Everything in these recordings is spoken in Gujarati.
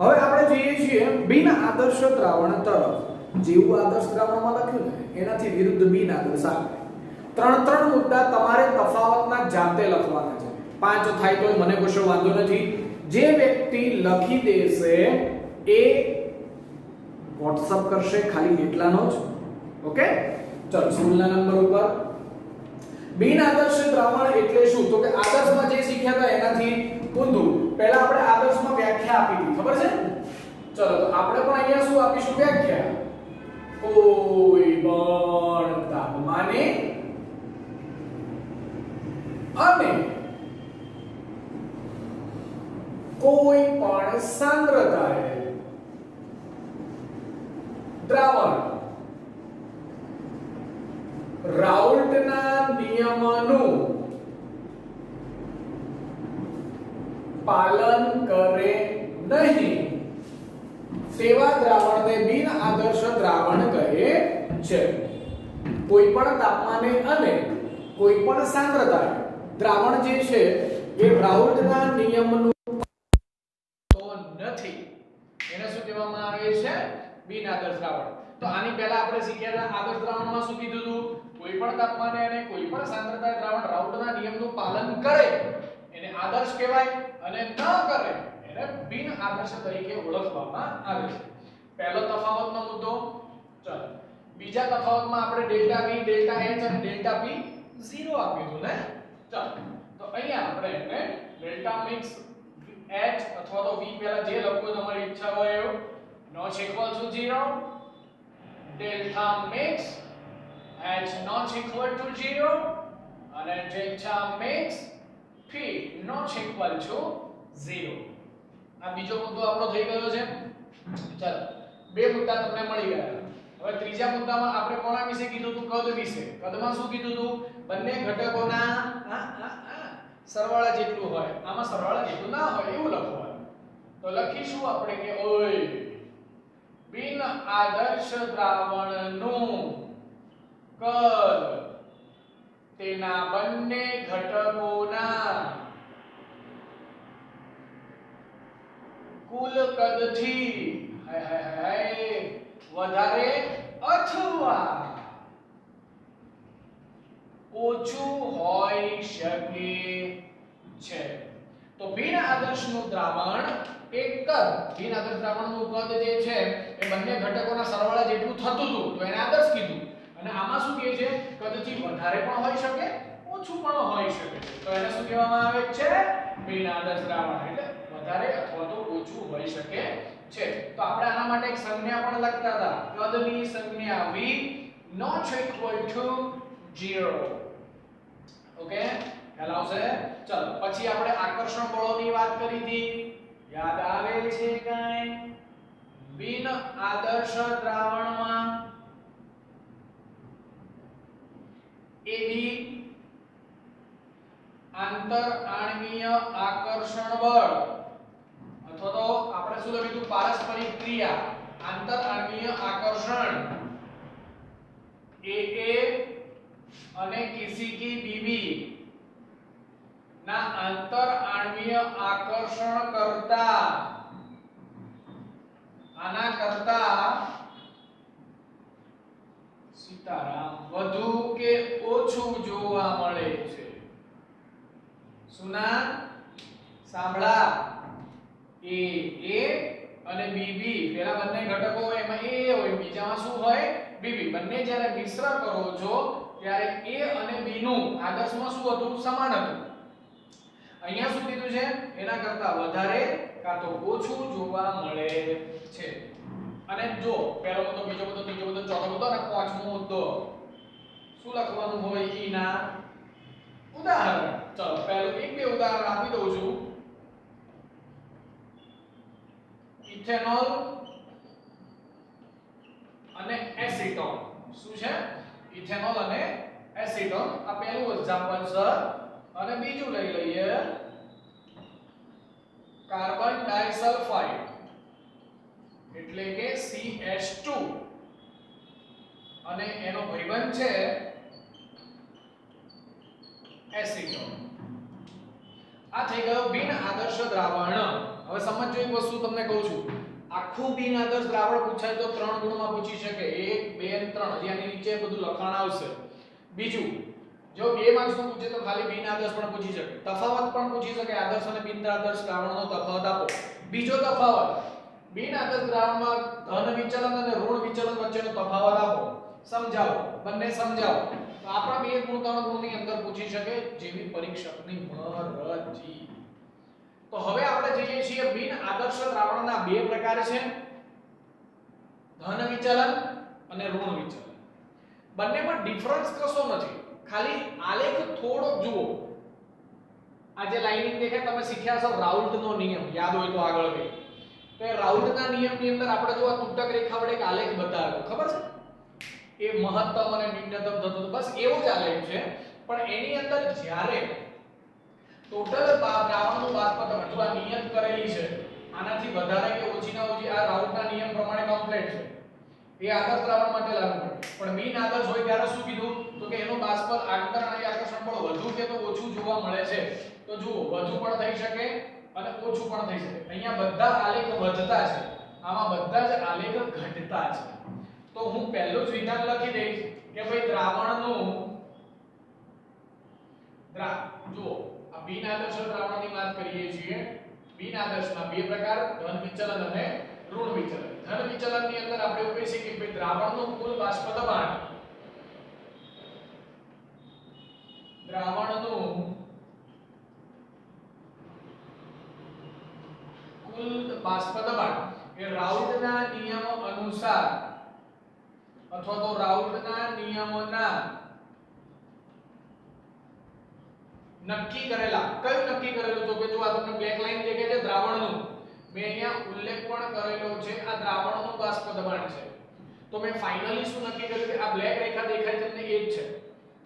હવે આપણે જોઈએ છીએ બિન આદર્શ દ્રાવણ તરફ. જેવું આદર્શ દ્રાવણમાં લખ્યું ને એનાથી વિરુદ્ધ બિન આદર્શ આવે. ત્રણ મુદ્દા તમારે તફાવતના જાતે લખવાના છે. 5 થાય તો મને કશો વાંધો નથી. જે વ્યક્તિ લખી દેશે એ WhatsApp કરશે ખાલી એટલાનો જ. ઓકે, ચલો સ્કૂલના નંબર ઉપર. બિન આદર્શ દ્રાવણ એટલે શું? તો કે આદર્શમાં જે શીખ્યા હતા એનાથી ઊંધું. પહેલા આપણે આદર્શમાં વ્યાખ્યા આપી હતી, ખબર છે? ચલો તો આપણે પણ અહીંયા શું આપીશું વ્યાખ્યા? કોઈ પણ તાપમાને અને કોઈ પણ સાંદ્રતાએ દ્રાવણ રાઉલ્ટના નિયમનું પાલન કરે નહીં તેવા દ્રાવણને બિન આદર્શ દ્રાવણ કહે છે. કોઈ પણ તાપમાને અને કોઈ પણ સાંદ્રતાએ દ્રાવણ જે છે એ રાઉલ્ટના નિયમનું તો નથી એને શું કહેવામાં આવે છે? બિન આદર્શ દ્રાવણ. તો આની પહેલા આપણે શીખ્યા હતા આદર્શ દ્રાવણમાં શું કીધું હતું? કોઈ પણ તાપમાને અને કોઈ પણ સાંદ્રતાએ દ્રાવણ રાઉલ્ટના નિયમનું પાલન કરે એને આદર્શ કહેવાય અને ન કરે એને બિન આદર્શ તરીકે ઓળખવામાં આવે છે. પહેલો તફાવતનો મુદ્દો. ચાલો બીજા તફાવતમાં આપણે ડેલ્ટા V, ડેલ્ટા H અને ડેલ્ટા P 0 આપ્યું હતું ને. ચાલો તો અહીંયા આપણે એને ડેલ્ટા મિક્સ H અથવા તો V પહેલા જે લખો તમારી ઈચ્છા હોય એવું not equal to 0, delta mix H not equal to 0 અને delta mix P not equal to 0. આ બીજો મુદ્દો આપણો થઈ ગયો છે. ચાલો બે મુદ્દા તમને મળી ગયા. હવે ત્રીજા મુદ્દામાં આપણે કોના વિશે કીધું હતું? કદ વિશે. કદમાં શું કીધું હતું? બંને ઘટકોના સરવાળા જેટલું હોય. આમાં સરવાળા જેટલું ના હોય એવું લખવાનું. તો લખીશું આપણે કે ઓય બિન આદર્શ દ્રાવણનું કદ તેના બંને ઘટકોના કુલ કદથી વધારે અથવા ઓછું હોઈ શકે છે. તો બિન આદર્શનું દ્રાવણ એક કદ, બિન આદર્શ દ્રાવણનું કદ જે છે એ બંને ઘટકોના સરવાળા જેટલું થતું હતું તો એને આદર્શ કીધું. અને આમાં શું કહે છે? કદથી વધારે પણ હોઈ શકે, ઓછું પણ હોઈ શકે. તો એને શું કહેવામાં આવે છે? બિન આદર્શ દ્રાવણ. એટલે વધારે અથવા તો ઓછું હોઈ શકે છે. તો આપણે આના માટે એક સંજ્ઞા પણ લખતા હતા. કદની સંજ્ઞા V not equal to 0. Okay, ખ્યાલ આવશે? ચલો પછી આપણે આકર્ષણ બળોની વાત કરી હતી. યાદ આવે છે કાઈ? બિન આદર્શ દ્રાવણમાં AB આંતર આણ્વીય આકર્ષણ બળ અથવા તો આપણે શું લખ્યું? પારસ્પરિક ક્રિયા આંતર આણ્વીય આકર્ષણ AA અને કિસી BB ના આંતર આણ્વીય આકર્ષણ કરતા આના કરતા સીતારામ વધુ કે ઓછું જોવા મળે છે. સુના સાંભળા A અને BB પેલા બંને ઘટકો હોય એમાં A હોય બીજામાં શું હોય? BB. બંને જ્યારે મિશ્ર કરો છો ત્યારે A અને B નું આદર્શમાં શું હતું? સમાન હતું. અહીંયા શું કીધું છે? એના કરતા વધારે કાં તો ઓછું જોવા મળે છે. અને જો પહેલો મુદ્દો, બીજો મુદ્દો, ત્રીજો મુદ્દો, ચોથો મુદ્દો અને પાંચમો મુદ્દો શું લખવાનું હોય? એના ઉદાહરણ. ચલો પહેલું એક બે ઉદાહરણ આપી દઉં છું. ઇથેનોલ અને એસિટોન. શું છે? ઇથેનોલ અને એસિટોન. આ પહેલું એક્ઝામ્પલ છે. અને બીજું લઈ લઈએ કાર્બન ડાઇસલ્ફાઇડ એટલે કે CH2 અને એનો ભાઈબંધ છે એસિટોન. આ થઈ ગયો બિન આદર્શ દ્રાવણ. હવે સમજો એક વસ્તુ તમને કહું છું, આખું બિન આદર્શ દ્રાવણ પૂછાય તો 3 ગુણમાં પૂછી શકે, 1 2 અને 3. હજી આની નીચે બધું લખાણ આવશે. બીજું, જો 2 માર્ક્સ નું પૂછે તો ખાલી બિન આદર્શ પણ પૂછી શકે, તફાવત પણ પૂછી શકે, આદર્શ અને બિન આદર્શ દ્રાવણનો તફાવત આપો. બીજો તફાવત, બિન આદર્શ દ્રાવણમાં ધન વિચલન અને ઋણ વિચલન વચ્ચેનો તફાવત આપો, સમજાવો, બંને સમજાવો. તો આપણા 2 ગુણ 3 ગુણની અંદર પૂછી શકે, જેવી પરીક્ષકની મરજી. તો હવે આપણે જોઈએ છીએ બિન આદર્શ દ્રાવણના 2 પ્રકાર છે, ધન વિચલન અને ઋણ વિચલન. બંનેમાં ડિફરન્સ કશો નથી, ખાલી આલેખ થોડોક જુઓ. આ જે લાઇનિંગ દેખાય તમે શીખ્યા છો રાઉલ્ટનો નિયમ, યાદ હોય તો આગળ ગઈ. તો એ રાઉલ્ટના નિયમની અંદર આપણે જો આ તૂટક રેખા વડે એક આલેખ બતાવ્યો, ખબર છે? એ મહત્તમ અને ન્યૂનતમ થતું, બસ એવો જ આલેખ છે. પણ એની અંદર જ્યારે ટોટલ દ્રાવણનું બાષ્પીભવન જો આ નિયત કરેલી છે, આનાથી વધારે કે ઓછીના ઓછી આ રાઉલ્ટના નિયમ પ્રમાણે કમ્પ્લીટ છે, એ આદર્શ દ્રાવણ માટે લાગુ પડે. પણ બિન આદર્શ હોય ત્યારે શું કીધું? તો કે એનો બાષ્પીભવન આંતરણ અને આકર્ષણ બળ વધુ કે તો ઓછું જોવા મળે છે. તો જુઓ, વધુ પણ થઈ શકે અને ઓછું પણ થઈ શકે. અહીંયા બધા આલેખ વધતા છે, આમાં બધા જ આલેખ ઘટતા છે. તો હું પહેલું જ વિધાન લખી દઈશ કે ભાઈ દ્રાવણનું જુઓ, આ બિન આદર્શ દ્રાવણની વાત કરીએ છીએ. બિન આદર્શના 2 પ્રકાર, ધન વિચલન અને ઋણ વિચલન. ધન વિચલનની અંદર આપણે એવું કહી શકીએ કે ભાઈ દ્રાવણનું કુલ બાષ્પ દબાણ, દ્રાવણનું કુલ બાષ્પ દબાણ એ રાઉલ્ટના નિયમો અનુસાર અથવા તો રાઉલ્ટના નિયમોના નક્કી કરેલા, કયું નક્કી કરેલું? તો કે જો આ તમને બ્લેક લાઈન દેખાય છે દ્રાવણનું, મેં અહીંયા ઉલ્લેખ પણ કરેલો છે, આ દ્રાવણનું બાષ્પ દબાણ છે. તો મેં ફાઇનલી શું નક્કી કર્યું કે આ બ્લેક રેખા દેખાય છે ને એ જ છે.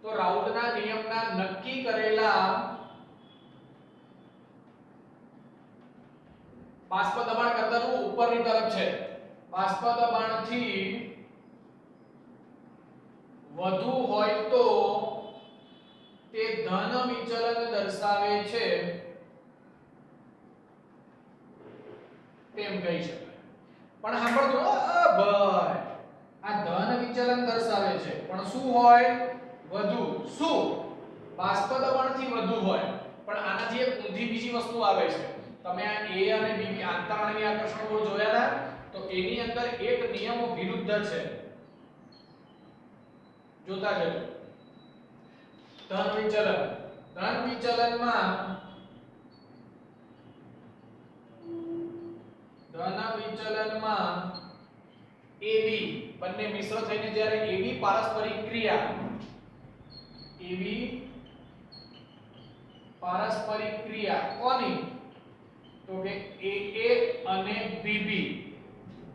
તો રાઉલ્ટના નિયમના નક્કી કરેલા બાષ્પ દબાણ કરતાનું ઉપરની તરફ છે, બાષ્પ દબાણથી વધુ હોય તો તે ધન વિચલન દર્શાવે છે તેમ કહી શકાય. પણ સાંભળજો ભાઈ, આ ધન વિચલન દર્શાવે છે પણ શું હોય? વધુ. શું? બાષ્પ દબાણથી વધુ હોય. પણ આનાથી એક ઊંધી બીજી વસ્તુ આવે છે. તમે આ A અને B આંતરણની આકર્ષણ બળ જોયા હતા? તો એની અંદર એક નિયમ વિરુદ્ધ છે, જોતા જજો. ધન વિચલન, ધન વિચલનમાં AB બંને મિશ્ર થઈને જ્યારે AB પારસ્પરિક ક્રિયા, AB પારસ્પરિક ક્રિયા કોની? તો કે AA અને BB.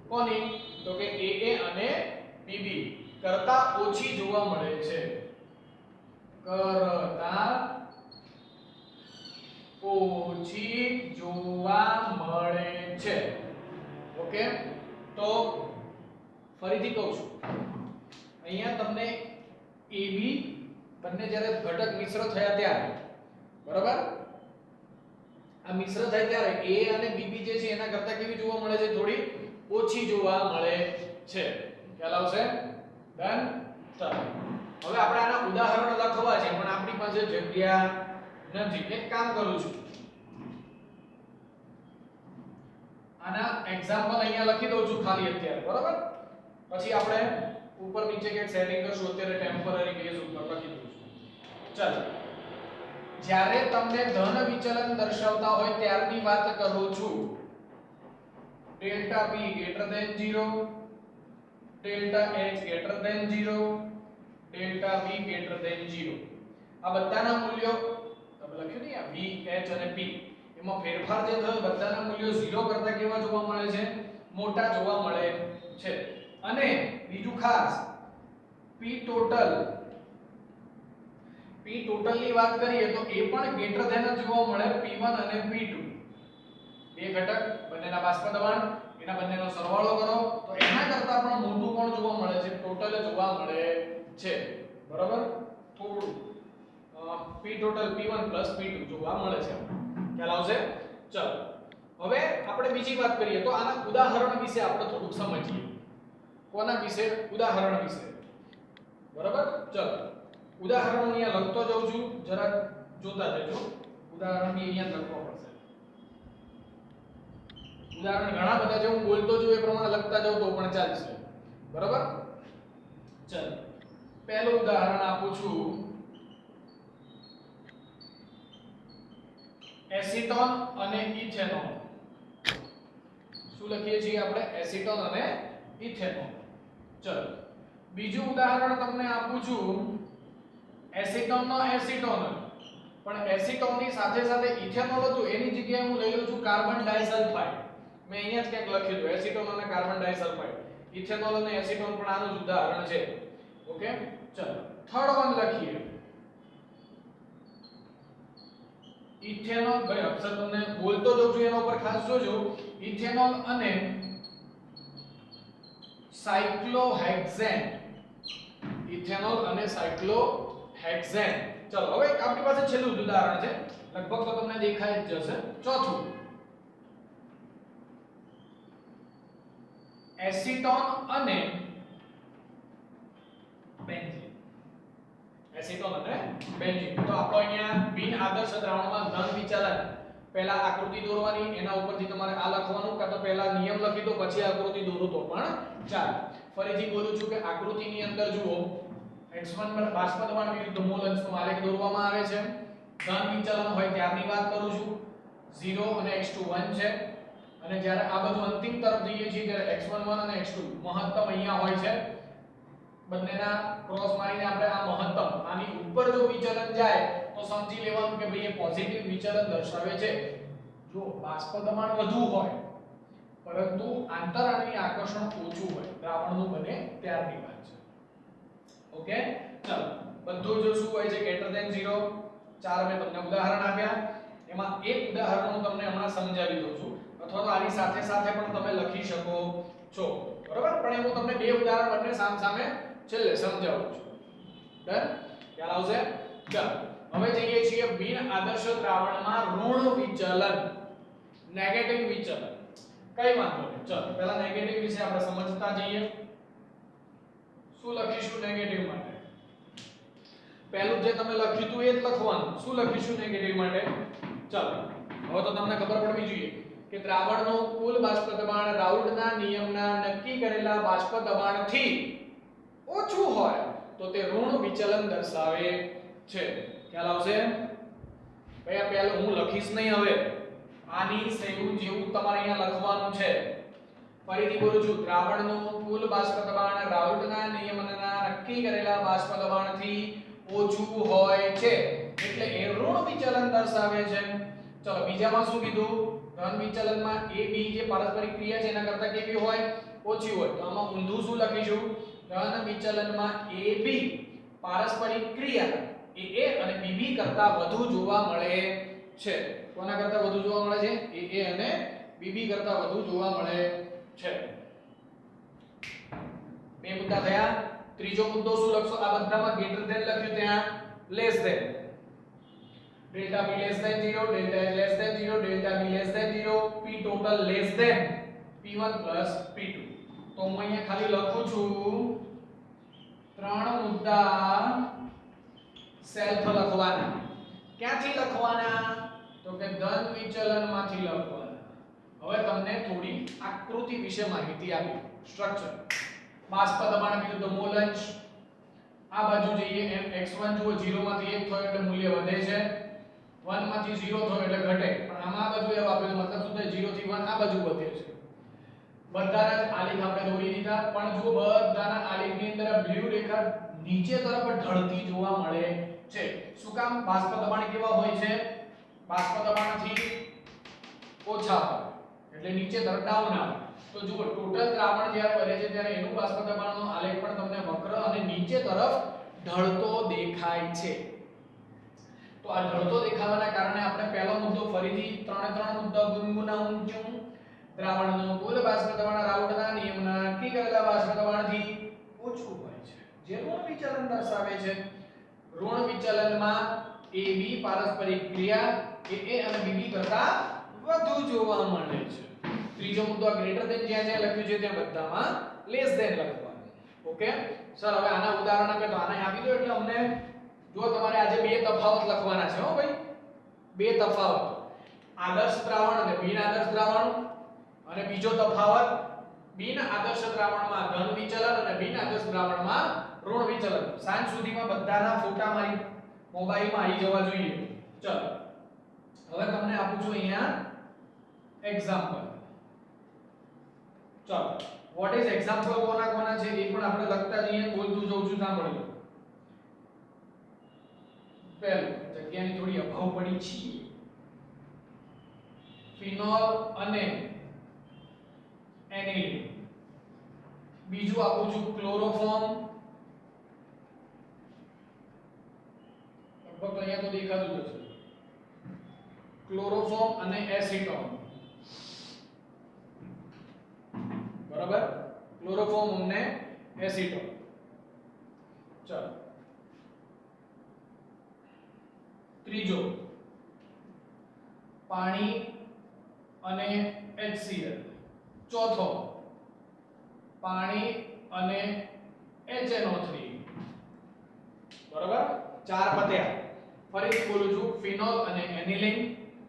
કોની? તો કે AA અને BB કરતા ઓછી જોવા મળે છે, કરતા ઓછી જોવા મળે છે. ઓકે, તો ફરીથી કહું છું, અહીંયા તમને AB બંને જ્યારે ઘટક મિશ્ર થયા ત્યારે, બરાબર, આ મિશ્ર થાય ત્યારે A અને BB જે છે એના કરતા કેવી જોવા મળે છે? થોડી ઓછી જોવા મળે છે. ખ્યાલ આવશે? ડન. ચાલો હવે આપણે આના ઉદાહરણો લખવા છે પણ આપણી પાસે જગ્યા નથી. એક કામ કરું છું, આના એક્ઝામ્પલ અહીંયા લખી દઉં છું ખાલી અત્યારે, બરાબર? પછી આપણે ઉપર નીચે કંઈક સેટિંગ કરશું. અત્યારે ટેમ્પરરી બેઝ ઉપર લખી દઉં છું. ચાલો, જ્યારે તમને ધન વિચલન દર્શાવતા હોય ત્યારની વાત કરું છું. Delta P greater than 0, delta H greater than 0, delta V greater than 0. આ બધાના મૂલ્યો તમે લખ્યું ને આ V, H અને P, એમાં ફેરફાર જે થયો બધાના મૂલ્યો 0 કરતા કેવા જોવા મળે છે? મોટા જોવા મળે છે. અને બીજું ખાસ P total ની વાત કરીએ તો એ પણ greater than જ જોવા મળે, P1 અને P2. બે ઘટક બંનેના બાષ્પ દબાણ, એના બંનેનો સરવાળો કરો તો એના કરતા પણ મોટું કોણ જોવા મળે છે? ટોટલ જોવા મળે છે, બરાબર? થોડું P total P1 P2 જોવા મળે છે. ખ્યાલ આવશે? ચલો હવે આપણે બીજી વાત કરીએ તો આના ઉદાહરણ વિશે આપણે થોડુંક સમજીએ. કોના વિશે? ઉદાહરણ વિશે. બરાબર? ચલો ઉદાહરણ અહીંયા લખતો જાઉં છું, જરા જોતા જજો. ઉદાહરણ બી અહીંયા લખવો પડશે. ઉદાહરણ ઘણા બધા છે, હું બોલતો જાઉં એ પ્રમાણે લખતા જાઉં તો પણ ચાલશે. બરાબર? ચલો પહેલું ઉદાહરણ આપું છું. એસિટોન અને ઇથેનોલ. શું લખીએ છીએ આપણે? એસિટોન અને ઇથેનોલ. ચલો બીજું ઉદાહરણ તમને આપું છું. એસિટોનનો એસિટોન, પણ એસિટોનની સાથે સાથે ઇથેનોલ હતું, એની જગ્યાએ હું લઈ લઉં છું કાર્બન ડાઇસલ્ફાઇડ. મેં અહીંયા જ ક્યાંક લખ્યું હતું એસિટોન અને કાર્બન ડાઇસલ્ફાઇડ. ઇથેનોલ અને એસિટોન પણ આનું જ ઉદાહરણ છે. ઓકે, ચલો થર્ડ વન લખીએ. ઇથેનોલ, ભાઈ અક્ષર તમને બોલતો જાઉં છું એના ઉપર ખાસ જોજો. ઇથેનોલ અને સાયક્લોહેક્સેન. ઇથેનોલ અને સાયક્લોહેક્સેન. ચલો હવે આપણી પાસે છેલ્લું ઉદાહરણ છે, લગભગ તો તમને દેખાય જ જશે. ચોથું એસિટોન અને બેન્ઝીન. એસિટોન અને બેન્ઝીન. તો આપણો અહીંયા બિન આદર્શ દ્રાવણમાં ધન વિચલન, પહેલા આકૃતિ દોરવાની, એના ઉપરથી તમારે આ લખવાનું, કાં તો પહેલા નિયમ લખી દો પછી આકૃતિ દોરો તો પણ ચાલે. ફરીથી બોલું છું કે આકૃતિની અંદર જુઓ, x1 પર બાષ્પ દબાણ વિરુદ્ધ મોલ અંશનો આલેખ દોરવામાં આવે છે. ધન વિચલન હોય ત્યારની વાત કરું છું. 0 અને x2 1 છે, અને જ્યારે આ બધું અંતિમ તરફ જઈએ છીએ ત્યારે x1 1 અને x2 મહત્તમ અહીંયા હોય છે. બંનેના ક્રોસ મારીને આપણે આ મહત્તમ, આની ઉપર જો વિચલન જાય તો સમજી લેવાનું કે ભાઈ એ પોઝિટિવ વિચલન દર્શાવે છે. જો બાષ્પ દબાણ વધુ હોય પરંતુ આંતરાણવી આકર્ષણ ઓછું હોય, દ્રાવણનું બને ત્યારની વાત છે. ઓકે, ચાલો બધું જો શું હોય છે ગ્રેટર ધેન 0. ચાર મેં તમને ઉદાહરણ આપ્યા, એમાં એક ઉદાહરણ હું તમને હમણાં સમજાવી દઉં છું, અથવા તો આની સાથે સાથે પણ તમે લખી શકો છો. બરાબર? પણ હું તમને બે ઉદાહરણ બંને સામસામે છેલ્લે સમજાવું છું. ડન? ખ્યાલ આવશે? ચાલો હવે જઈએ છીએ બિન આદર્શ દ્રાવણમાં ઋણ વિચલન, નેગેટિવ વિચલન. કઈ વાંધો નહીં, ચલો પહેલા નેગેટિવ વિશે આપણે સમજતા જઈએ. શું લખીશું નેગેટિવ માટે? પહેલું જે તમે લખ્યું હતું એ જ લખવાનું. શું લખીશું નેગેટિવ માટે? ચાલો હવે તો તમને ખબર પડવી જોઈએ કે દ્રાવણનું કુલ બાષ્પ દબાણ રાઉલ્ટના નિયમના નક્કી કરેલા બાષ્પ દબાણથી ઓછું હોય તો તે ઋણ વિચલન દર્શાવે છે. ખ્યાલ આવશે? ભાઈ આ પહેલું હું લખીશ નહીં, હવે આની સેવું જેવું તમારે અહીંયા લખવાનું છે. ફરીથી બોલું છું, દ્રાવણનું કુલ બાષ્પ દબાણ રાઉલ્ટના નિયમના નક્કી કરેલા બાષ્પ દબાણથી ઓછું હોય છે એટલે એ ઋણ વિચલન દર્શાવે છે. ચલો બીજામાં શું કીધું? ધન વિચલનમાં AB જે પારસ્પરિક ક્રિયા છે એના કરતા કેવી હોય? ઓછી હોય. તો આમાં ઊંધું શું લખીશું? ધન વિચલનમાં AB પારસ્પરિક ક્રિયા AA અને BB કરતા વધુ જોવા મળે છે. કોના કરતા વધુ જોવા મળે છે? AA અને BB કરતા વધુ જોવા મળે છે. બે મુદ્દા થયા. ત્રીજો મુદ્દો શું લખશો? આ બધામાં ગ્રેટર ધેન લખ્યું ત્યાં less than. Delta B less than 0, delta H less than 0, delta B less than 0, P total less than P1 plus P2. તો હું અહીંયા ખાલી લખું છું ત્રણ મુદ્દા સેલ્ફ લખવાના. ક્યાંથી લખવાના? તો કે ધન વિચલનમાંથી લખવાના. હવે તમને થોડી આકૃતિ વિશે માહિતી આપી. સ્ટ્રક્ચર, બાષ્પ દબાણ વિરુદ્ધ મોલ અંશ. આ બાજુ જઈએ એમ x1 જુઓ 0 માંથી 1 થયો એટલે મૂલ્ય વધે છે, 1 માંથી 0 થયો એટલે ઘટે. પણ આમાં આ બાજુ એવું આપેલું મતલબ શું થાય? 0 થી 1 આ બાજુ વધે છે. બધાના જ આલેખ આપણે દોરી દીધા, પણ જો બધાના આલેખની અંદર બ્લુ રેખા નીચે તરફ ઢળતી જોવા મળે છે. શું કામ? બાષ્પ દબાણ કેવા હોય છે? બાષ્પ દબાણથી ઓછા હોય એટલે નીચે તરફ ડાઉન આવે. તો જુઓ ટોટલ દ્રાવણ જ્યારે બને છે ત્યારે એનું બાષ્પ દબાણનો આલેખ પણ તમને વક્ર અને નીચે તરફ ઢળતો દેખાય છે. તો આ ઢળતો દેખાવાના કારણે આપણે પહેલો મુદ્દો ફરીથી ત્રણ મુદ્દા ગુનગુનાવું છું. દ્રાવણનું કુલ બાષ્પ દબાણ રાઉલ્ટના નિયમના નક્કી કરેલા બાષ્પ દબાણથી ઓછું હોય છે, જે ઋણ વિચલન દર્શાવે છે. ઋણ વિચલનમાં AB પારસ્પરિક ક્રિયા AA અને BB કરતા વધુ જોવા મળે છે. ત્રીજો મુદ્દો આ ગ્રેટર ધેન જ્યાં જ્યાં લખ્યું છે ત્યાં બધામાં લેસ ધેન લખવાનું. ઓકે સર હવે આના ઉદાહરણ આપે તો આને આપી દો એટલે અમને જો તમારે આજે બે તફાવત લખવાના છે હો ભાઈ, બે તફાવત આદર્શ દ્રાવણ અને બિન આદર્શ દ્રાવણ, અને બીજો તફાવત બિન આદર્શ દ્રાવણમાં ધન વિચલન અને બિન આદર્શ દ્રાવણમાં ઋણ વિચલન. સાંજ સુધીમાં બધાના ફોટા મારી મોબાઈલમાં આવી જવા જોઈએ. ચલો હવે તમને આપું છું અહીંયા એક્ઝામ્પલ. ચલો વોટ ઇઝ એક્ઝામ્પલ કોના કોના છે એ પણ આપણે લખતા જઈએ, બોલતું જઉં છું, સાંભળજો. પહેલું જગ્યાની થોડી અભાવ પડી છે. ફિનોલ અને એનિલિન. બીજું આપું છું ક્લોરોફોર્મ, લગભગ અહીંયા તો દેખાતું જ હશે, ક્લોરોફોર્મ અને એસીટોન. બરાબર, ક્લોરોફોર્મ અને એસીટોન. ચલો ત્રીજો પાણી અને HCl. ચોથો પાણી અને HNO3. બરાબર, ચાર પત્યા. ફરીથી બોલું છું, ફિનોલ અને એનિલિન,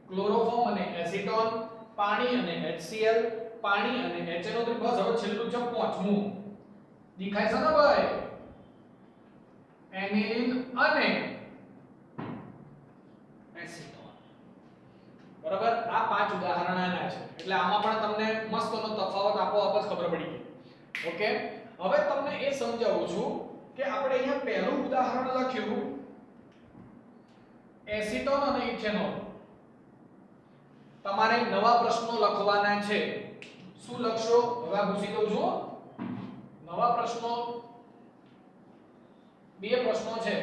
ક્લોરોફોર્મ અને એસીટોન, પાણી અને HCl, પાણી અને HNO3. બસ હવે છેલ્લું છે પાંચમું. દેખાય છે ને ભાઈ? એનિલિન અને એસીટોન. બરાબર, આ પાંચ ઉદાહરણ આના છે એટલે આમાં પણ તમને મસ્તનો તફાવત આપોઆપ જ ખબર પડી ગઈ. ઓકે હવે તમને એ સમજાવું છું કે આપણે અહીંયા પહેલું ઉદાહરણ લખ્યું એસીટોન અને ઇથેનોલ. તમારે નવા પ્રશ્નો લખવાના છે. શું લખશો હવે પૂછી દઉં છું. નવા પ્રશ્નો બે પ્રશ્નો છે.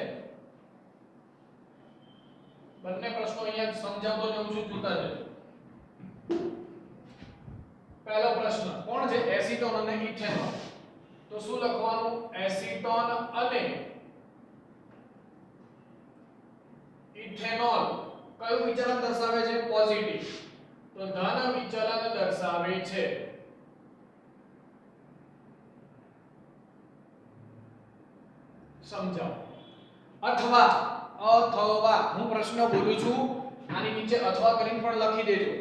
બંને પ્રશ્નો અહીંયા સમજાવતો જઉં છું, જોતા જજો. પહેલો પ્રશ્ન કોણ છે? એસીટોન અને ઇથેનોલ. તો શું લખવાનું? એસીટોન અને ઇથેનોલ કયું વિચલન દર્શાવે છે? પોઝિટિવ. તો ધન વિચલન દર્શાવે છે. સમજાવો. અથવા હું પ્રશ્ન બોલું છું, આની નીચે અથવા કરીને પણ લખી દેજો.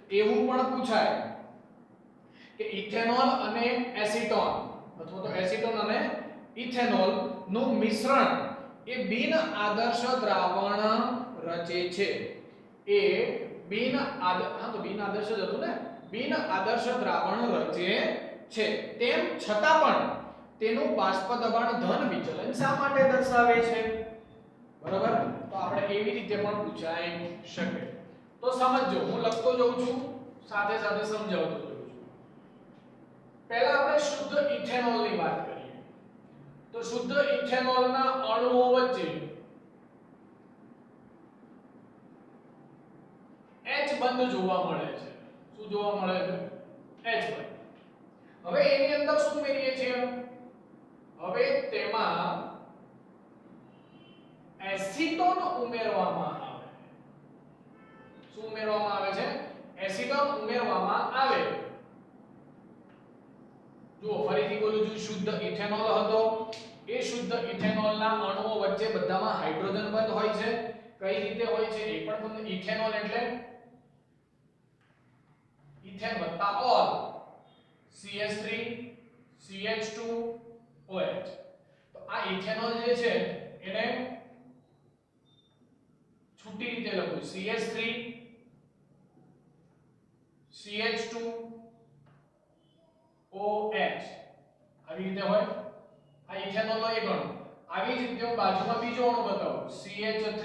એવું પણ પૂછાય કે ઇથેનોલ અને એસીટોન અથવા તો એસીટોન અને ઇથેનોલ નું મિશ્રણ એ બિન આદર્શ દ્રાવણ રચે છે. એ બિન આદર્શ જ હતું ને, બિન આદર્શ દ્રાવણ રચે છે. તેમ છતાં પણ તેનું બાષ્પ દબાણ ધન વિચલન શા માટે દર્શાવે છે? બરાબર, તો આપણે એવી રીતે પણ પૂછાઈ શકે. તો સમજજો, હું લખતો જઉં છું, સાથે સાથે સમજાવતો જઉં છું. પહેલા આપણે શુદ્ધ ઇથેનોલ ની વાત કરીએ. તો શુદ્ધ ઇથેનોલ ના અણુઓ વચ્ચે H બંધ જોવા મળે છે. શું જોવા મળે છે? H બંધ. હવે એની અંદર શું ઉમેરીએ છીએ? હવે તેમાં એસીટોન ઉમેરવામાં આવે. શું ઉમેરવામાં આવે છે? એસીટોન ઉમેરવામાં આવે. જો ફરીથી બોલું છું, શુદ્ધ ઇથેનોલ હતો. એ શુદ્ધ ઇથેનોલના અણુઓ વચ્ચે બધામાં હાઇડ્રોજન બંધ હોય છે. કઈ રીતે હોય છે એ પણ તમને. ઇથેનોલ એટલે ઇથેન વત્તા ઓલ, CH3 CH2 OH. તો આ ઇથેનોલ જે છે એને છૂટી રીતે લખું, CH3 CH2 OH. આવી રીતે હોય. આ ઇથેનોલનો એક અણુ. આવી જ રીતે હું બાજુમાં બીજો અણુ બતાવું, CH3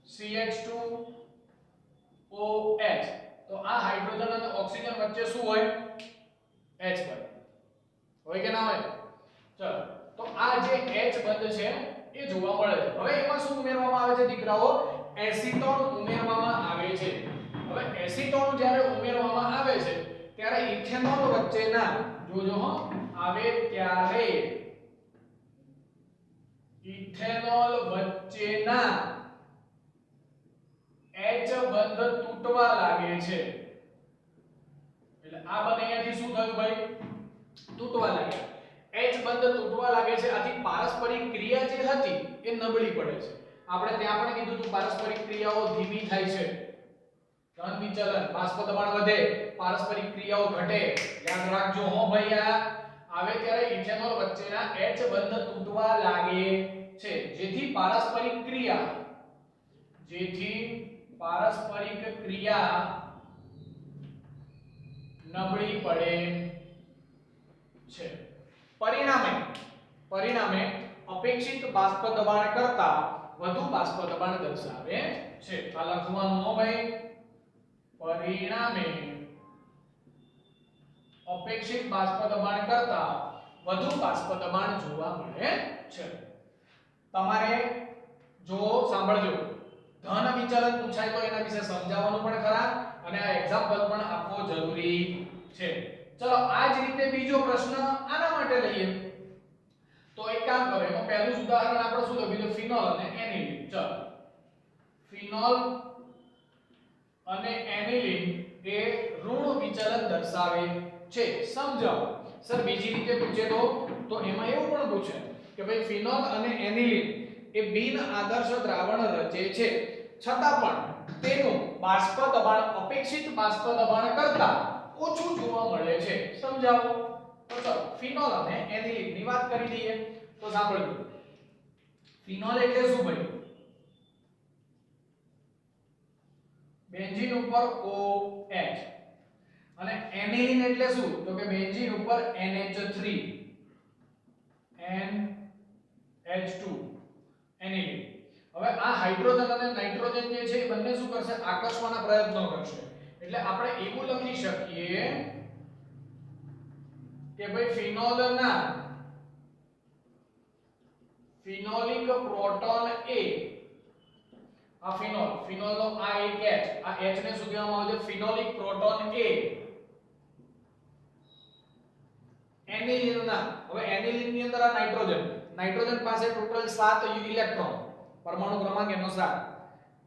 CH2 OH. તો આ હાઇડ્રોજન અને ઓક્સિજન વચ્ચે શું હોય? H બંધ હોય કે ના હોય? ચલો, તો આ જે H બંધ છે એ જોવા મળે છે. હવે એમાં શું ઉમેરવામાં આવે છે દીકરાઓ? એસીટોન ઉમેરવામાં આવે છે. હવે એસીટોન જ્યારે ઉમેરવામાં આવે છે ત્યારે ઇથેનોલ વચ્ચેના જોજો આવે ત્યારે ઇથેનોલ વચ્ચેના H બંધ તૂટવા લાગે છે એટલે આ બંને અહીંયાથી શું થયું ભાઈ તૂટવા લાગ્યા H બંધ તૂટવા લાગે છે આથી પારસ્પરિક ક્રિયા જે હતી એ નબળી પડે છે આપણે ત્યાં પણ કીધું હતું પારસ્પરિક ક્રિયાઓ ધીમી થાય છે ધન વિચલન બાષ્પ દબાણ વધે પારસ્પરિક ક્રિયાઓ ઘટે યાદ રાખજો હો ભાઈ આવે ત્યારે ઇથેનોલ વચ્ચેના H બંધ તૂટવા લાગે છે જેથી પારસ્પરિક ક્રિયા નબળી પડે છે પરિણામે અપેક્ષિત બાષ્પ દબાણ કરતા વધુ બાષ્પ દબાણ દર્શાવે છે આ લખવાનું હો ભાઈ પરિણામે અપેક્ષિત બાષ્પ દબાણ કરતા વધુ બાષ્પ દબાણ જોવા મળે છે તમારે જો સાંભળજો ધન વિચલન પૂછાય તો એના વિશે સમજાવવાનું પણ ખરા અને આ એક્ઝામ્પલ પણ આપવો જરૂરી છે ચલો આ જ રીતે બીજો પ્રશ્ન આના માટે લઈએ તો એક કામ કરો એમાં પહેલું ઉદાહરણ આપણે શું લખ્યું ફિનોલ અને એનિલિન ચલો ફિનોલ અને એનિલિન એ ઋણ વિચલન દર્શાવે છે સમજાવો સર બીજી રીતે પૂછે તો એમાં એવું પણ પૂછે કે ભાઈ ફિનોલ અને એનિલિન એ બિન આદર્શ દ્રાવણ રચે છે છતાં પણ તેનું બાષ્પ દબાણ અપેક્ષિત બાષ્પ દબાણ કરતા ઓછું જોવા મળે છે સમજાવો તો ચલો ફિનોલ અને એનિલિન ની વાત કરી દઈએ તો સાંભળજો ફિનોલ એટલે શું ભાઈ બેન્ઝીન ઉપર OH અને એનિલિન એટલે શું તો કે બેન્ઝીન ઉપર NH3 NH2 એનિલિન હવે આ હાઇડ્રોજન અને નાઇટ્રોજન જે છે એ બંને શું કરશે આકર્ષવાના પ્રયત્નો કરશે એટલે આપણે એવું લખી શકીએ કે ભાઈ ફિનોલના ફિનોલિક પ્રોટોન A આ ફિનોલનો આ એક H આ H ને શું કહેવામાં આવે છે ફિનોલિક પ્રોટોન A એનિલિનના હવે એનિલિન ની અંદર આ નાઇટ્રોજન પાસે ટોટલ 7 ઇલેક્ટ્રોન પરમાણુ ક્રમાંક એનો 7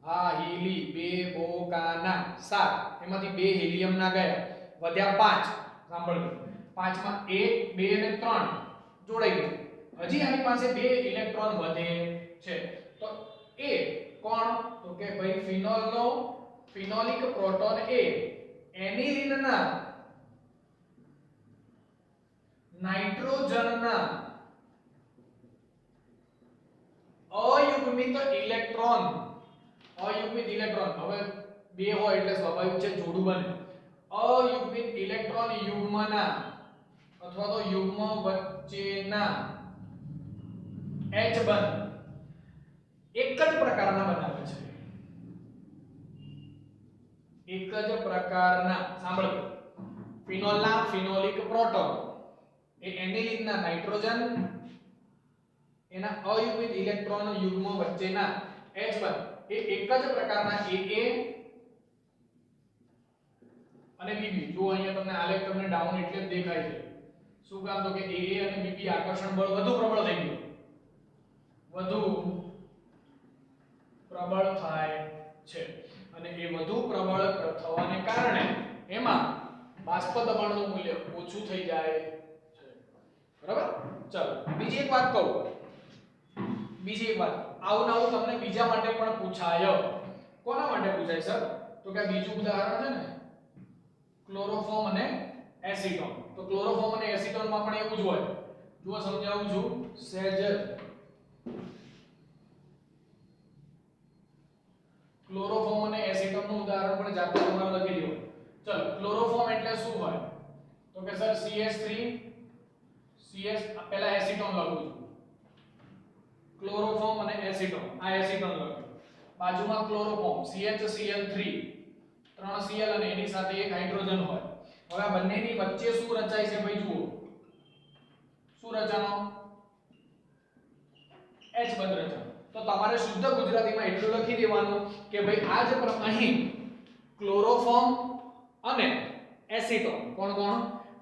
આ હીલી 2 બોકાના 7 એમાંથી 2 હિલિયમ ના ગયા વધ્યા 5 સાંભળજો 5 માં 1 2 અને 3 જોડાઈ ગયું હજી આની પાસે 2 ઇલેક્ટ્રોન વધે છે તો એ કોણ તો કે ભાઈ ફિનોલનો ફિનોલિક પ્રોટોન A એનિલિનના નાઇટ્રોજનના અયુગ્મિત ઇલેક્ટ્રોન હવે બે હોય એટલે સ્વાભાવિક છે જોડું બને અયુગ્મિત ઇલેક્ટ્રોન યુગ્મના અથવા તો યુગ્મ વચ્ચેના H બંધ એક જ પ્રકારના બનાવે છે સાંભળો ફિનોલના ફિનોલિક પ્રોટોન એ એનિલિનના નાઇટ્રોજન એના અયુગ્મિત ઇલેક્ટ્રોન યુગ્મ વચ્ચેના H બંધ એ એક જ પ્રકારના AA અને BB જો અહીંયા તમને આલેખ તમને ડાઉન એટલે જ દેખાય છે શું કામ તો કે AA અને BB આકર્ષણ બળ વધુ પ્રબળ થઈ ગયું થાય છે અને એ વધુ પ્રબળ થવાને કારણે એમાં બાષ્પ દબાણનું મૂલ્ય ઓછું થઈ જાય છે બરાબર ચલો બીજી એક વાત આવું ના આવું તમને બીજા માટે પણ પૂછાય કોના માટે પૂછાય સર તો કે બીજું ઉદાહરણ છે ને ક્લોરોફોર્મ અને એસિટોન તો ક્લોરોફોર્મ અને એસિટોન માં પણ એવું જ હોય જો સમજાવું છું સહેજ ક્લોરોફોર્મ અને એસિટોન નું ઉદાહરણ પણ જાતે તમારે લખી લો ચલો ક્લોરોફોર્મ એટલે શું હોય તો કે સર CH3 CS પહેલા એસિટોન લખું છું ક્લોરોફોર્મ અને એસિટોન આ એસિટોન લખ્યું બાજુમાં ક્લોરોફોર્મ CHCl3 3 Cl અને એની સાથે એક હાઇડ્રોજન હોય હવે આ બંનેની વચ્ચે શું રચાય છે ભાઈ જુઓ શું રચાનો H બંધ રચાનો તો તમારે શુદ્ધ ગુજરાતીમાં એટલું લખી દેવાનું કે ભાઈ આ જ અહીં ક્લોરોફોર્મ અને એસિટોન કોણ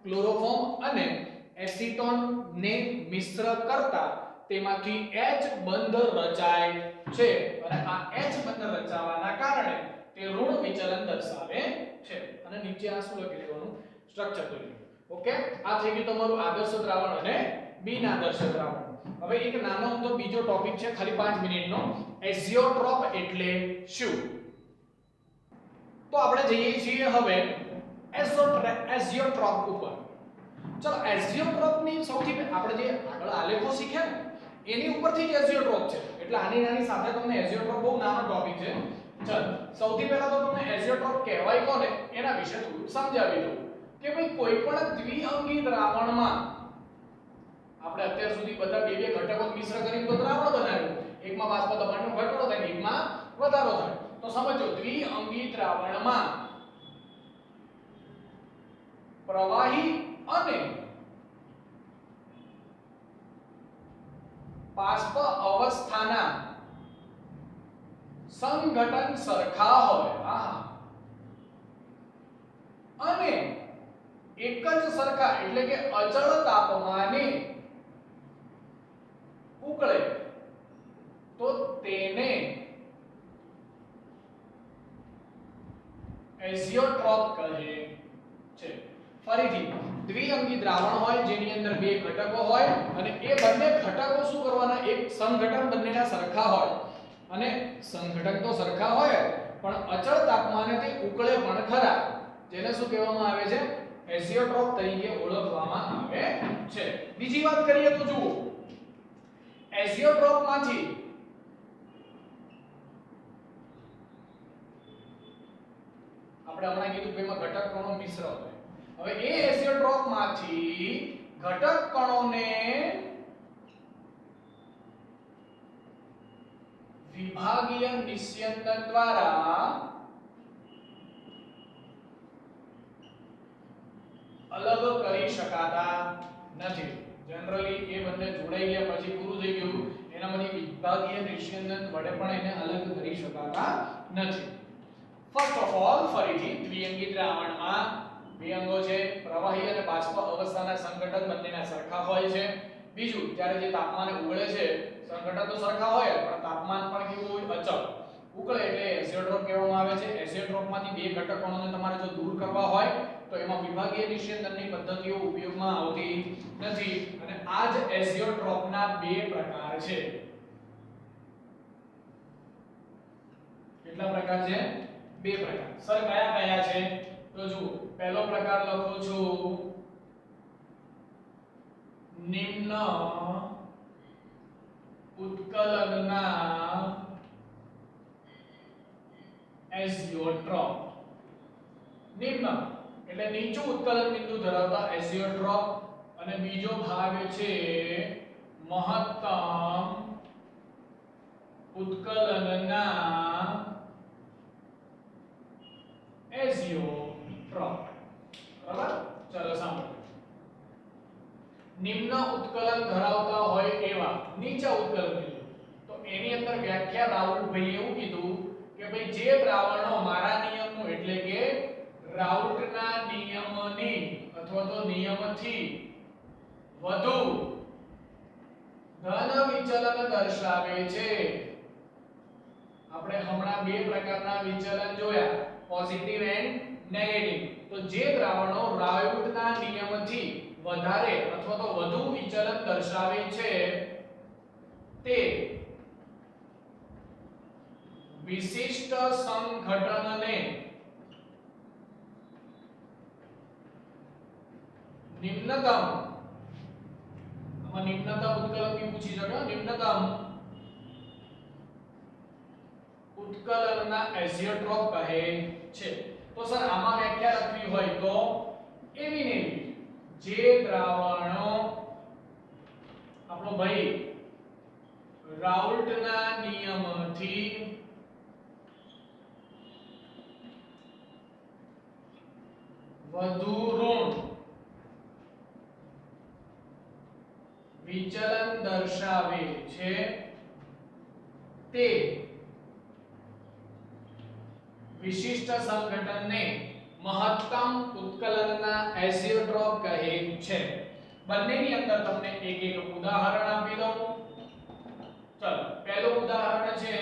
ક્લોરોફોર્મ અને એસિટોન ને મિશ્ર કરતા તેમાંથી H બંધ રચાય છે અને આ H બંધ રચાવાના કારણે તે ઋણ વિચલન દર્શાવે છે. અને નીચે આ શું લખી દેવાનું સ્ટ્રક્ચર લખી. ઓકે, આ થઈ ગયું તમારું આદર્શ દ્રાવણ અને બિન આદર્શ દ્રાવણ. હવે એક નાનો અમથો બીજો ટોપિક છે ખાલી 5 મિનિટનો, એઝિયોટ્રોપ એટલે શું? તો આપણે જઈએ છીએ હવે એઝિયોટ્રોપ ઉપર. ચલો, એઝિયોટ્રોપ ની સૌથી આપણે જે આગળ આલેખો શીખ્યા ને એની ઉપરથી જ એઝિયોટ્રોપ છે, એટલે આની નાની સાથે તમને એઝિયોટ્રોપ બહુ નાનો ટોપિક છે. ચલો, સૌથી પહેલા તો તમને એઝિયોટ્રોપ કહેવાય કોને એના વિશે થોડું સમજાવી દઉં કે ભાઈ કોઈ પણ દ્વિઅંગી દ્રાવણમાં આપણે અત્યાર સુધી બધા બે બે ઘટકો મિશ્ર કરીને તો દ્રાવણ બનાવ્યું, એકમાં બાષ્પ દબાણનો ઘટાડો થાય, એકમાં વધારો થાય. તો સમજો, દ્વિઅંગી દ્રાવણમાં પ્રવાહી અને બાષ્પ અવસ્થાના સંઘટન સરખા હોય, અને એક જ સરખા એટલે કે અચળ તાપમાને ઉકળે તો તેને એઝિયોટ્રોપ કહે છે. ફરીથી, દ્વિઅંગી દ્રાવણ હોય જેની અંદર બે ઘટકો હોય અને એ બંને ઘટકો શું કરવાના, એક સંઘટન બંનેના સરખા હોય અને સંઘટન તો સરખા હોય પણ અચળ તાપમાને તે ઉકળે પણ ખરા, જેને શું કહેવામાં આવે છે, એઝિયોટ્રોપ તરીકે ઓળખવામાં આવે છે. બીજી વાત કરીએ તો જુઓ, એઝિયોટ્રોપમાંથી આપણે હમણાં કીધું કે એમાં ઘટક કણો મિશ્ર હોય. હવે એ એઝિયોટ્રોપમાંથી ઘટક કણોને વિભાગીય નિસ્યંદન દ્વારા અલગ કરી શકાતા નથી. જનરલી એ બંને જોડાઈ ગયા પછી પૂરું થઈ ગયું, એનામાંથી વિભાગીય નિસ્યંદન વડે પણ એને અલગ કરી શકાતા નથી. ફર્સ્ટ ઓફ ઓલ, ફરીથી દ્વિઅંગી દ્રાવણમાં બે અંગો છે, પ્રવાહી અને બાષ્પ અવસ્થાના સંઘટન બંનેના સરખા હોય છે. બીજું, જ્યારે જે તાપમાને ઉકળે છે, સંઘટન તો સરખા હોય પણ તાપમાન પણ કેવું હોય, અચળ ઉકળે એટલે એઝિયોટ્રોપ કહેવામાં આવે છે. એઝિયોટ્રોપમાંથી બે ઘટકોને તમારે જો દૂર કરવા હોય તો એમાં વિભાગીય નિસ્યંદનની પદ્ધતિઓ ઉપયોગમાં આવતી નથી, અને આ જ એઝિયોટ્રોપના બે પ્રકાર છે. કેટલા પ્રકાર છે? બે પ્રકાર. સર કયા કયા છે? તો જુઓ, પહેલો પ્રકાર લખું છું નિમ્ન ઉત્કલનના એઝિયોટ્રોપ. નિમ્ન એટલે નીચું ઉત્કલન બિંદુ ધરાવતા એઝિયોટ્રોપ, અને બીજો ભાગ છે મહત્તમ ઉત્કલનના એઝિયોટ્રોપ. બરાબર? ચલો સાંભળો. નિમ્ન ઉત્કલન ધરાવતા હોય એવા નીચા ઉત્કલન બિંદુ, તો એની અંદર વ્યાખ્યા રાઉલભાઈ એવું કીધું કે ભાઈ જે દ્રાવણો મારા નિયમનું એટલે કે રાઉટના નિયમની અથવા તો નિયમથી વધુ ધન વિચલન દર્શાવે છે. આપણે હમણાં બે પ્રકારના વિચલન જોયા, પોઝિટિવ એન્ડ નેગેટિવ. તો જે દ્રાવણો રાઉટના નિયમથી વધારે અથવા તો વધુ વિચલન દર્શાવે છે તે વિશિષ્ટ સંઘટનને નિમ્નતમ, આમાં નિમ્નતમ ઉત્કલન બી પૂછી શકે, નિમ્નતમ ઉત્કલનના એઝિયોટ્રોપ કહે છે. તો સર આમાં વ્યાખ્યા લખવી હોય તો એવી ને એવી, જે દ્રાવણો આપણો ભાઈ રાઉલ્ટના નિયમથી વધુ ઋણ વિચલન દર્શાવે છે તે વિશિષ્ટ સંઘટનને મહત્તમ ઉત્કલનના એઝિયોટ્રોપ કહે છે. બંનેની અંદર તમને એક એક ઉદાહરણ આપી દઉં. ચલો, પહેલું ઉદાહરણ છે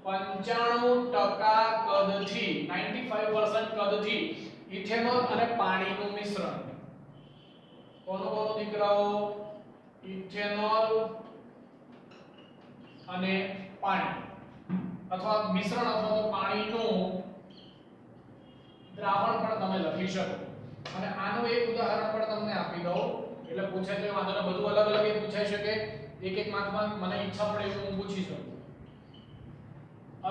95% કદથી 95% કદથી ઇથેનોલ અને પાણીનું મિશ્રણ. કોનું દીકરાઓ? ઇથેનોલ અને પાણી અથવા મિશ્રણ અથવા તો પાણીનું દ્રાવણ પણ તમે લખી શકો. અને આનું એક ઉદાહરણ પણ તમને આપી દઉં એટલે પૂછાય તો વાંધો નહીં, બધું અલગ અલગ પૂછાઈ શકે. એક એક માર્કમાં મને ઈચ્છા પડે એવું હું પૂછી શકું. 68%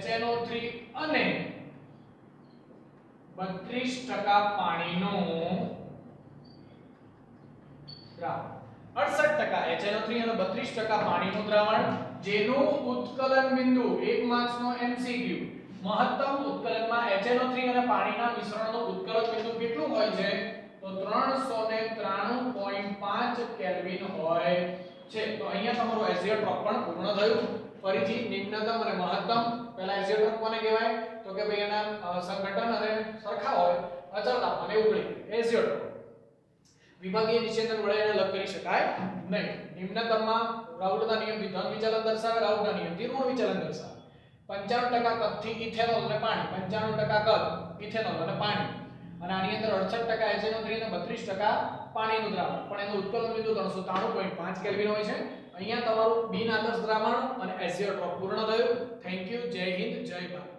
HNO3 અને 32% પાણીનું દ્રાવણ. 68% HNO3 અને 32% પાણીનું દ્રાવણ જેનું ઉત્કલન બિંદુ 1 માર્ક્સનો MCQ મહત્તમ ઉત્કલનમાં HNO3 અને પાણીના મિશ્રણનું ઉત્કલન બિંદુ કેટલું હોય છે? તો 393.5 કેલ્વિન હોય છે. તો અહીંયા તમારું એઝિયોટ્રોપ પણ પૂર્ણ થયું. ફરીથી નિમ્નતમ અને મહત્તમ. પહેલા એઝિયોટ્રોપ કોને કહેવાય? તો કે ભાઈ એના સંઘટન અને સરખા હોય અચળ તાપમાને ઉકળી એઝિયોટ્રોપ. વિભાગીય નિષેધન વડે એને અલગ કરી શકાય નહીં. નિમ્નતમમાં રાઉલના નિયમથી ધન વિચલન દર્શાવે, રાઉલના નિયમથી ઋણ વિચલન દર્શાવે. 95% કદથી ઇથેનોલ અને પાણી, 95% કદ ઇથેનોલ અને પાણી. અને આની અંદર 68% HNO3 અને 32% પાણીનું દ્રાવણ. પણ એનું ઉત્કલન બિંદુ 393.5 કેલ્વિન હોય છે. અહીંયા તમારું બિન આદર્શ દ્રાવણ અને એઝિયોટ્રોપ પૂર્ણ થયું. Thank you. જય હિન્દ, જય ભારત.